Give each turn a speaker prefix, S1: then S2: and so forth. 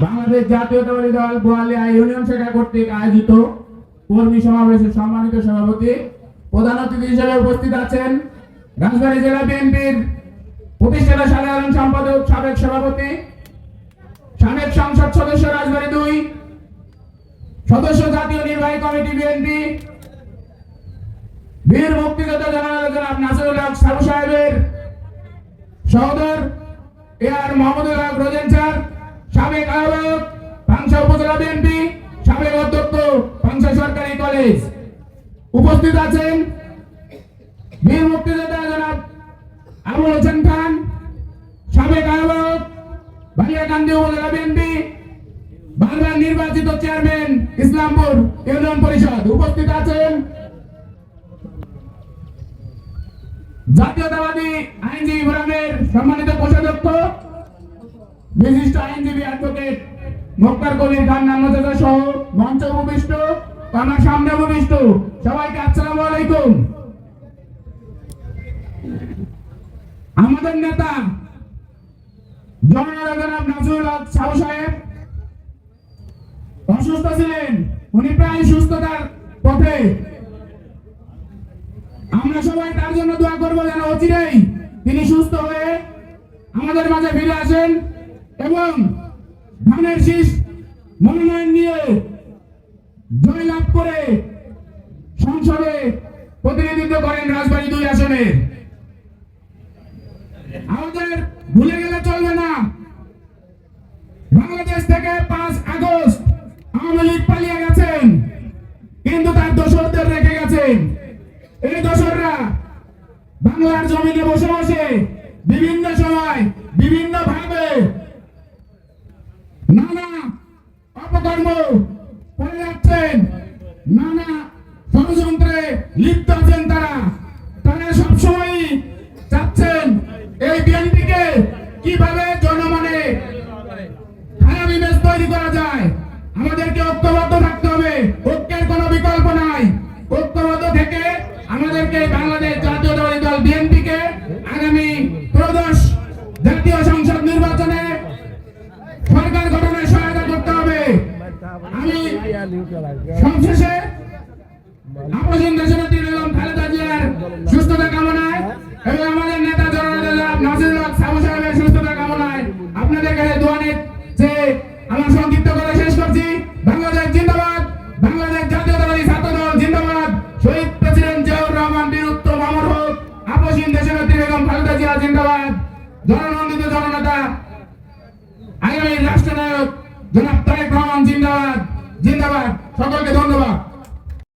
S1: বাংলাদেশ জাতীয়তাবাদী দল বোয়ালিয়া ইউনিয়ন শাখা কর্তৃক আয়োজিত কর্মী সমাবেশের সম্মানিত সভাপতি, প্রধান অতিথি হিসেবে উপস্থিত আছেন রাজবাড়ী জেলা বিএনপির প্রতিষ্ঠাতা সাধারণ সম্পাদক, সাবেক সভাপতি, সাবেক সংসদ সদস্য, রাজবাড়ী 2 সদস্য, জাতীয় নির্বাহী কমিটি বিএনপি, বীর মুক্তিযোদ্ধা জনাব নাসিরুল হক সাবু সাহেবের সহোদর এআর মোহাম্মদুল হক রোজেন স্যার, সাবেক আহ্বায়ক পাংশা উপজেলা বিএনপি, সাবেক অধ্যক্ষ পাংশা সরকারি কলেজ। উপস্থিত আছেন বীর মুক্তিযোদ্ধা জনাব আবুল হোসেন খান, সাবেক আহ্বায়ক বালিয়াকান্দি উপজেলা বিএনপি, বারবার নির্বাচিত চেয়ারম্যান ইসলামপুর ইউনিয়ন পরিষদ। উপস্থিত আছেন জাতীয়তাবাদী আইনজীবী ফোরামের সম্মানিত কোষাধ্যক্ষ বিশিষ্ট আইনজীবী অ্যাডভোকেট মোক্তার কবির খান নামজাদা সহ মঞ্চ উপবিষ্ট, আমার সামনে উপবিষ্ট সবাইকে আসসালামু আলাইকুম। আমাদের নেতা জনাব নাসিরুল হক সাবু সাহেব অসুস্থ ছিলেন, উনি প্রায় সুস্থতার পথে। আমরা সবাই তার জন্য দোয়া করবো যেন অচিরেই তিনি সুস্থ হয়ে আমাদের মাঝে ফিরে আসেন এবং ধানের শীষ মনোনয়ন নিয়ে জয়লাভ করে সংসদে প্রতিনিধিত্ব করেন রাজবাড়ী 2 আসনে। আমাদের ভুলে গেলে চলবে না, বাংলাদেশ থেকে 5 আগস্ট আওয়ামী লীগ পালিয়ে গেছেন, কিন্তু তার দোসরদের রেখে গেছেন। এই দোসররা বাংলার জমিনে বসে বসে বিভিন্ন সময় বিভিন্ন ভাবে নানা অপকর্ম করে যাচ্ছেন, নানা ষড়যন্ত্রে লিপ্ত আছেন। তারা সবসময় চাচ্ছেন এই বিএনপিকে কিভাবে জনমনে খারাপ ইমেজ তৈরি করা যায়। আমাদেরকে ঐক্যবদ্ধ থাকতে হবে, ঐক্যের কোনো বিকল্প নাই। ঐক্যবদ্ধ থেকে আমাদেরকে বাংলাদেশ জাতীয়তাবাদী দল বিএনপিকে আগামী ত্রয়োদশ জাতীয় সংসদ নির্বাচনে সরকার গঠনে সহায়তা করতে হবে। আমি সবশেষে আপসীন দেশনেত্রী বেগম খালেদা জিয়ার সুস্থতা কামনায় এবং আমাদের নেতা জনাব নাসিরুল হক সাবু সাহেবের সুস্থতা কামনায় আপনাদের কাছে দোয়া নিয়ে আমার সংক্ষিপ্ত করে শেষ করছি। বাংলাদেশ জিন্দাবাদ, বাংলাদেশ জাতীয়তাবাদী ছাত্র দল জিন্দাবাদ, শহীদ প্রেসিডেন্ট জিয়াউর রহমান বীর উত্তম অমর হোক, আপসীন দেশনেত্রী বেগম খালেদা জিয়া জিন্দাবাদ, জননন্দিত জননেতা আগামী রাষ্ট্রনায়ক জনাব তারেক রহমান জিন্দাবাদ। জিন্দাবাদ। সকলকে ধন্যবাদ।